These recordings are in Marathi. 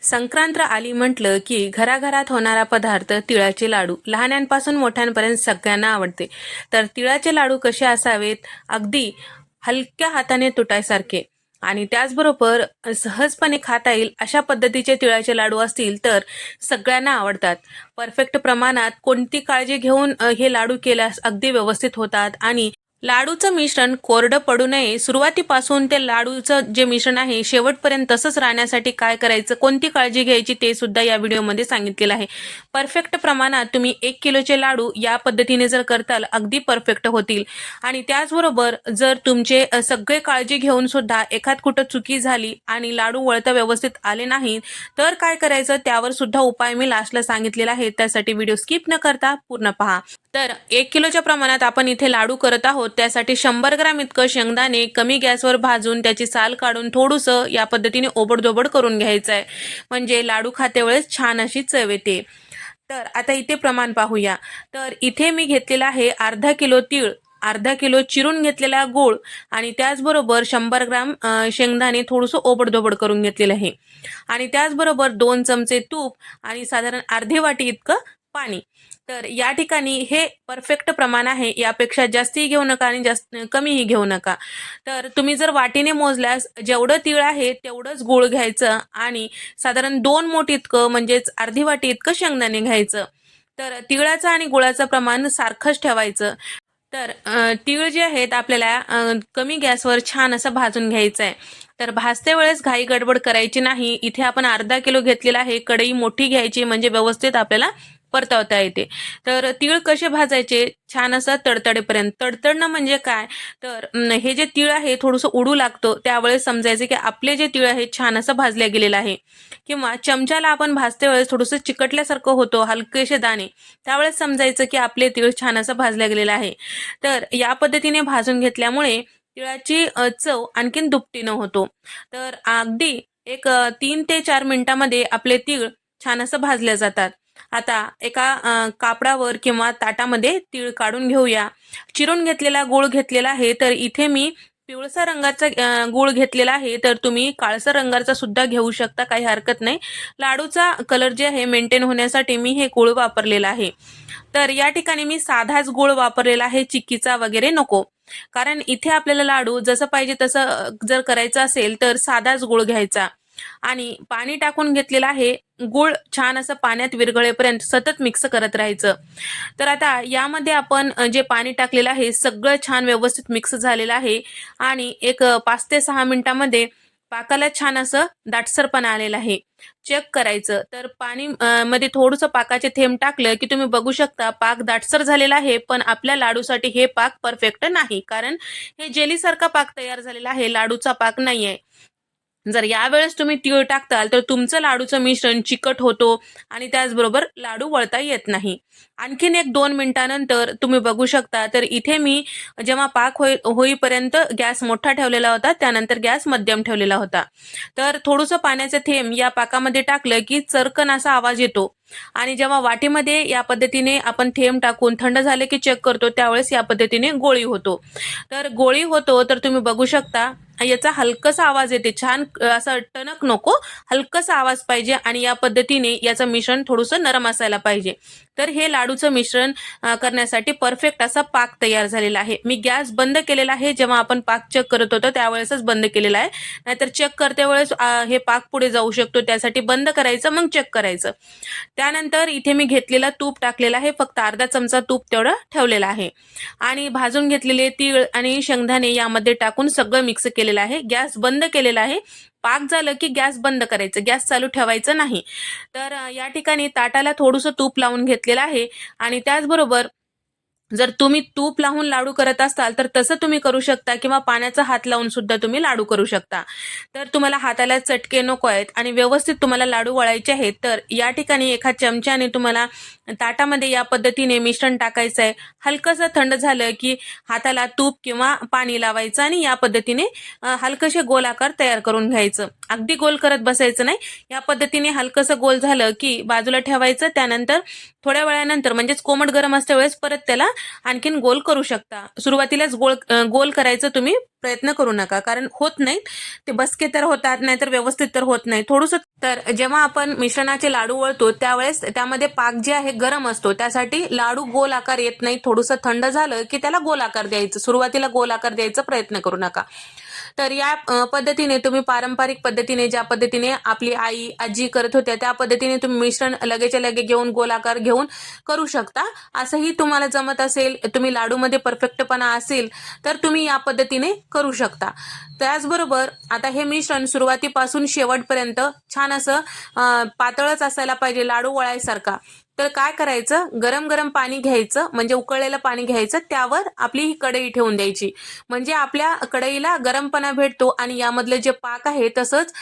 संक्रांत आली म्हटलं की घराघरात होणारा पदार्थ तिळाचे लाडू लहानांपासून मोठ्यांपर्यंत सगळ्यांना आवडते. तर तिळाचे लाडू कसे असावेत, अगदी हलक्या हाताने तुटायसारखे आणि त्याचबरोबर सहजपणे खाता येईल अशा पद्धतीचे तिळाचे लाडू असतील तर सगळ्यांना आवडतात. परफेक्ट प्रमाणात कोणती काळजी घेऊन हे लाडू केल्यास अगदी व्यवस्थित होतात आणि लाडूचं मिश्रण कोरडं पडू नये, सुरुवातीपासून ते लाडूचं जे मिश्रण आहे शेवटपर्यंत तसंच राहण्यासाठी काय करायचं, कोणती काळजी घ्यायची ते सुद्धा या व्हिडिओमध्ये सांगितलेलं आहे. परफेक्ट प्रमाणात तुम्ही 1 किलोचे लाडू या पद्धतीने जर करताल अगदी परफेक्ट होतील. आणि त्याचबरोबर जर तुमचे सगळे काळजी घेऊन सुद्धा एखाद कुठं चुकी झाली आणि लाडू वळता व्यवस्थित आले नाही तर काय करायचं त्यावर सुद्धा उपाय मी लास्टला सांगितलेला आहे. त्यासाठी व्हिडिओ स्किप न करता पूर्ण पहा. तर 1 किलोच्या प्रमाणात आपण इथे लाडू करत आहोत. त्यासाठी 100 ग्रॅम इतकं शेंगदाणे कमी गॅसवर भाजून त्याची साल काढून थोडंसं या पद्धतीने ओबडधोबड करून घ्यायचं आहे, म्हणजे लाडू खाते वेळेस छान अशी चव येते. तर आता इथे प्रमाण पाहूया. तर इथे मी घेतलेला आहे अर्धा किलो तीळ, अर्धा किलो चिरून घेतलेला गूळ आणि त्याचबरोबर 100 ग्रॅम शेंगदाणे थोडंसं ओबडधोबड करून घेतलेलं आहे आणि त्याचबरोबर 2 चमचे तूप आणि साधारण अर्धी वाटी इतकं पाणी. तर या ठिकाणी हे परफेक्ट प्रमाण आहे. यापेक्षा जास्तही घेऊ नका आणि जास्त कमीही घेऊ नका. तर तुम्ही जर वाटीने मोजल्यास जेवढं तीळ आहे तेवढंच गूळ घ्यायचं आणि साधारण 2 मोठ इतकं म्हणजेच अर्धी वाटी इतकं शेंगदाणे घ्यायचं. तर तिळाचं आणि गुळाचं प्रमाण सारखंच ठेवायचं. तर तीळ जे आहेत आपल्याला कमी गॅसवर छान असं भाजून घ्यायचं आहे. तर भाजते वेळेस घाई गडबड करायची नाही. इथे आपण अर्धा किलो घेतलेला आहे. कढई मोठी घ्यायची म्हणजे व्यवस्थित आपल्याला परतवता येते. तर तीळ कसे भाजायचे, छान असं तडतडेपर्यंत. तडतडणं म्हणजे काय, तर हे जे तीळ आहे थोडंसं उडू लागतं त्यावेळेस समजायचं की आपले जे तीळ आहे छान असं भाजल्या गेलेलं आहे. किंवा चमच्याला आपण भाजते वेळेस थोडंसं चिकटल्यासारखं होतं हलकेसे दाणे, त्यावेळेस समजायचं की आपले तीळ छान असं भाजल्या गेलेलं आहे. तर या पद्धतीने भाजून घेतल्यामुळे तिळाची चव आणखीन दुपटीनं होतो. तर अगदी एक 3 ते 4 मिनिटामध्ये आपले तीळ छान असं भाजले जातात. आता एका कापडावर किंवा ताटामध्ये तीळ काढून घेऊया. चिरून घेतलेला गूळ घेतलेला आहे. तर इथे मी पिवळसर रंगाचा गूळ घेतलेला आहे. तर तुम्ही काळसर रंगाचा सुद्धा घेऊ शकता, काही हरकत नाही. लाडूचा कलर जे आहे मेंटेन होण्यासाठी मी हे गूळ वापरलेला आहे. तर या ठिकाणी मी साधाच गूळ वापरलेला आहे, चिक्कीचा वगैरे नको. कारण इथे आपल्याला लाडू जसं पाहिजे तसं जर करायचं असेल तर साधाच गूळ घ्यायचा आणि पाणी टाकून घेतलेलं आहे. गूळ छान असं पाण्यात विरघळेपर्यंत सतत मिक्स करत राहायचं. तर आता यामध्ये आपण जे पाणी टाकलेलं आहे सगळं छान व्यवस्थित मिक्स झालेलं आहे आणि एक 5 ते 6 मिनिटांमध्ये पाकाला छान असं दाटसरपणा आलेला आहे. चेक करायचं. तर पाणी मध्ये थोडंसं पाकाचे थेंब टाकलं की तुम्ही बघू शकता पाक दाटसर झालेला आहे. पण आपल्या लाडूसाठी हे पाक परफेक्ट नाही, कारण हे जेलीसारखा पाक तयार झालेला आहे, लाडूचा पाक नाही आहे. जर यावेळेस तुम्ही तीळ टाकताल तर तुमचं लाडूचं मिश्रण चिकट होतो आणि त्याचबरोबर लाडू वळता येत नाही. आणखीन एक 2 मिनिटानंतर तुम्ही बघू शकता. तर इथे मी जेव्हा पाक होईपर्यंत गॅस मोठा ठेवलेला होता, त्यानंतर गॅस मध्यम ठेवलेला होता. तर थोडंसं पाण्याचं थेंब या पाकामध्ये टाकलं की चरकन असा आवाज येतो आणि जेव्हा वाटीमध्ये या पद्धतीने आपण थेंब टाकून थंड झाले की चेक करतो त्यावेळेस या पद्धतीने गोळी होतो. तर गोळी होतो तर तुम्ही बघू शकता याचा हलकासा आवाज येते. छान असं टणक नको, हलकासा आवाज पाहिजे आणि या पद्धतीने याचं मिश्रण थोडंसं नरम असायला पाहिजे. तर हे लाडूचं मिश्रण करण्यासाठी परफेक्ट असा पाक तयार झालेला आहे. मी गॅस बंद केलेला आहे. जेव्हा आपण पाक चेक करत होतो त्यावेळेसच बंद केलेला आहे, नाहीतर चेक करते वेळेस हे पाक पुढे जाऊ शकतो. त्यासाठी बंद करायचं, मग चेक करायचं. त्यानंतर इथे मी घेतलेला तूप टाकलेला आहे. फक्त अर्धा चमचा तूप तेवढं ठेवलेला आहे आणि भाजून घेतलेले तीळ आणि शेंगदाणे यामध्ये टाकून सगळं मिक्स केलेलं आहे. गॅस बंद केलेला आहे. पाक झालं की गॅस बंद करायचं, गॅस चालू ठेवायचं नाही. तर या ठिकाणी ताटाला थोडंसं तूप लावून घेतलेलं आहे आणि त्याचबरोबर जर तुम्ही तूप लावून लाडू करत असाल तर तसं तुम्ही करू शकता किंवा पाण्याचा हात लावून सुद्धा तुम्ही लाडू करू शकता. तर तुम्हाला हाताला चटके नको आहेत आणि व्यवस्थित तुम्हाला लाडू वळायचे आहेत तर या ठिकाणी एका चमच्याने तुम्हाला ताटामध्ये या पद्धतीने मिश्रण टाकायचं आहे. हलकंसं थंड झालं की हाताला तूप किंवा पाणी लावायचं आणि या पद्धतीने हलकसे गोल आकार तयार करून घ्यायचं. अगदी गोल करत बसायचं नाही. या पद्धतीने हलकंसं गोल झालं की बाजूला ठेवायचं. त्यानंतर थोड्या वेळानंतर म्हणजेच कोमट गरम असते वेळेस परत त्याला आणखीन गोल करू शकता. सुरुवातीलाच गोल करायचं तुम्ही प्रयत्न करू नका, कारण होत नाहीत ते, बसके तर होतात नाहीतर व्यवस्थित तर होत नाही. थोडंसं तर जेव्हा आपण मिश्रणाचे लाडू वळतो त्यावेळेस त्यामध्ये पाक जे आहे गरम असतो, त्यासाठी लाडू गोल आकार येत नाही. थोडंसं थंड झालं की त्याला गोल आकार द्यायचं, सुरुवातीला गोल आकार द्यायचा प्रयत्न करू नका. तर या पद्धतीने तुम्ही पारंपरिक पद्धतीने ज्या पद्धतीने आपली आई आजी करत होत्या त्या पद्धतीने तुम्ही मिश्रण लगेच्या लगे घेऊन गोलाकार घेऊन करू शकता. असंही तुम्हाला जमत असेल, तुम्ही लाडूमध्ये परफेक्टपणा असेल तर तुम्ही या पद्धतीने करू शकता. त्याचबरोबर आता हे मिश्रण सुरुवातीपासून शेवटपर्यंत छान असं पातळच असायला पाहिजे लाडू वळायसारखा. तर काय करायचं, गरम गरम पाणी घ्यायचं, म्हणजे उकळलेलं पाणी घ्यायचं, त्यावर आपली ही कढई ठेवून द्यायची. म्हणजे आपल्या कढईला गरमपणा भेटतो आणि यामधले जे पाक आहे तसंच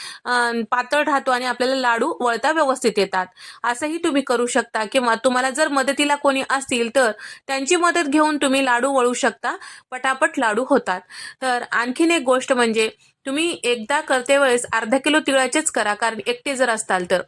पातळ राहतो आणि आपल्याला लाडू वळता व्यवस्थित येतात. असंही तुम्ही करू शकता, किंवा तुम्हाला जर मदतीला कोणी असतील तर त्यांची मदत घेऊन तुम्ही लाडू वळू शकता. पटापट लाडू होतात. तर आणखीन एक गोष्ट म्हणजे तुम्ही एकदा करते वेळेस अर्धा किलो तिळाचेच करा, कारण एकटे जर असताल तर.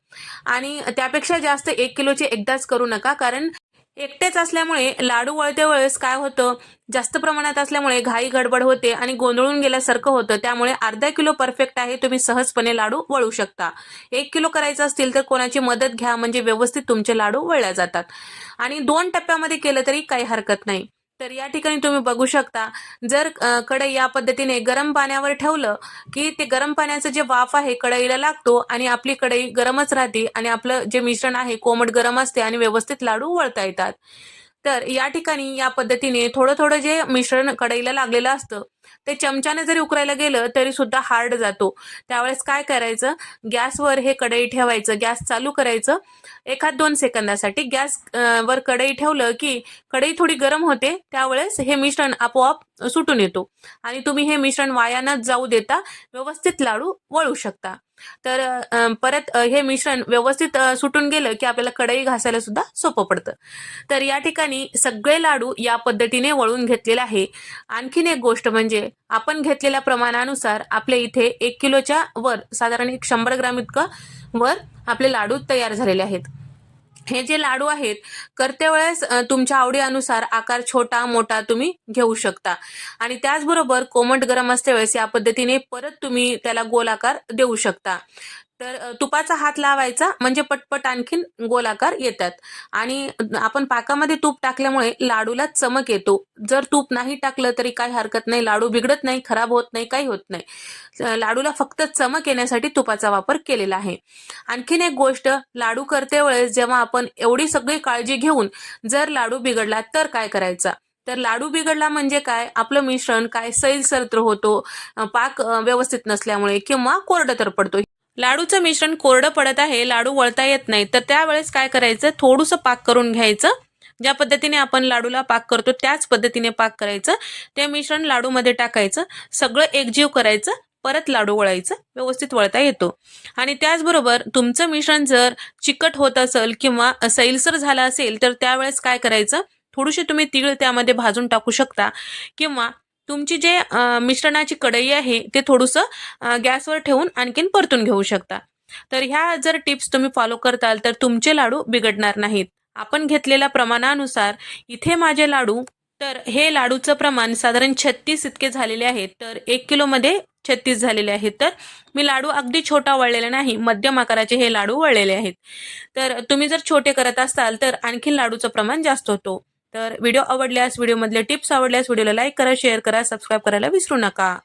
आणि त्यापेक्षा जास्त 1 किलोचे एकदाच करू नका, कारण एकटेच असल्यामुळे लाडू वळते वेळेस काय होतं, जास्त प्रमाणात असल्यामुळे घाई गडबड होते आणि गोंधळून गेल्यासारखं होतं. त्यामुळे अर्धा किलो परफेक्ट आहे, तुम्ही सहजपणे लाडू वळू शकता. 1 किलो करायचं असतील तर कोणाची मदत घ्या, म्हणजे व्यवस्थित तुमचे लाडू वळल्या जातात. आणि 2 टप्प्यामध्ये केलं तरी काही हरकत नाही. तर या ठिकाणी तुम्ही बघू शकता, जर कढई या पद्धतीने गरम पाण्यावर ठेवलं की ते गरम पाण्याचं जे वाफ आहे कढईला लागतो आणि आपली कढई गरमच राहते आणि आपलं जे मिश्रण आहे कोमट गरम असते आणि व्यवस्थित लाडू वळता येतात. तर या ठिकाणी या पद्धतीने थोडं थोडं जे मिश्रण कढईला लागलेलं असतं ते चमच्याने जरी उकरायला गेलं तरी सुद्धा हार्ड जातो. त्यावेळेस काय करायचं, गॅसवर हे कढई ठेवायचं, गॅस चालू करायचं, 1-2 सेकंदासाठी गॅस वर कढई ठेवलं की कढई थोडी गरम होते, त्यावेळेस हे मिश्रण आपोआप सुटून येतो आणि तुम्ही हे मिश्रण वाया न जाऊ देता व्यवस्थित लाडू वळू शकता. तर परत हे मिश्रण व्यवस्थित सुटून गेलं की आपल्याला कढई घासायला सुद्धा सोपं पडतं. तर या ठिकाणी सगळे लाडू या पद्धतीने वळून घेतलेले आहे. आणखीन एक गोष्ट म्हणजे आपण घेतलेल्या प्रमाणानुसार आपल्या इथे 1 किलोच्या वर साधारण 100 ग्राम इतकं वर आपले लाडू तयार झालेले आहेत. हे जे लाडू आहेत करते वेळेस तुमच्या आवडीनुसार आकार छोटा मोठा तुम्ही घेऊ शकता. आणि त्याचबरोबर कोमट गरम असते वेळेस या पद्धतीने परत तुम्ही त्याला गोल आकार देऊ शकता. तर तुपाचा हात लावायचा, म्हणजे पटपट आणखीन गोल आकार येतात. आणि आपण पाकामध्ये तूप टाकल्यामुळे लाडूला चमक येतो. जर तूप नाही टाकलं तरी काही हरकत नाही, लाडू बिघडत नाही, खराब होत नाही, काही होत नाही. लाडूला फक्त चमक येण्यासाठी तुपाचा वापर केलेला आहे. आणखीन एक गोष्ट, लाडू करते वेळेस जेव्हा आपण एवढी सगळी काळजी घेऊन जर लाडू बिघडला तर काय करायचा. तर लाडू बिघडला म्हणजे काय, आपलं मिश्रण काय सैलसर होतो, पाक व्यवस्थित नसल्यामुळे, किंवा कोरडं तर पडतो. लाडूचं मिश्रण कोरडं पडत आहे, लाडू वळता येत नाही, तर त्यावेळेस काय करायचं, थोडंसं पाक करून घ्यायचं. ज्या पद्धतीने आपण लाडूला पाक करतो त्याच पद्धतीने पाक करायचं. ते मिश्रण लाडूमध्ये टाकायचं, सगळं एकजीव करायचं, परत लाडू वळायचं, व्यवस्थित वळता येतो. आणि त्याचबरोबर तुमचं मिश्रण जर चिकट होत असेल किंवा सैलसर झालं असेल तर त्यावेळेस काय करायचं, थोडीशी तुम्ही तीळ त्यामध्ये भाजून टाकू शकता, किंवा तुमची जे मिश्रणाची कढई आहे ते थोडंसं गॅसवर ठेवून आणखीन परतून घेऊ शकता. तर ह्या जर टिप्स तुम्ही फॉलो करताल तर तुमचे लाडू बिघडणार नाहीत. आपण घेतलेल्या प्रमाणानुसार इथे माझे लाडू, तर हे लाडूचं प्रमाण साधारण 36 इतके झालेले आहेत. तर 1 किलोमध्ये 36 झालेले आहेत. तर मी लाडू अगदी छोटा वळलेला नाही, मध्यम आकाराचे हे लाडू वळलेले आहेत. तर तुम्ही जर छोटे करत असाल तर आणखीन लाडूचं प्रमाण जास्त होतो. तर व्हिडिओ आवडल्यास, व्हिडिओमधले टिप्स आवडल्यास व्हिडिओला लाईक करा, शेअर करा, सबस्क्राईब करायला विसरू नका.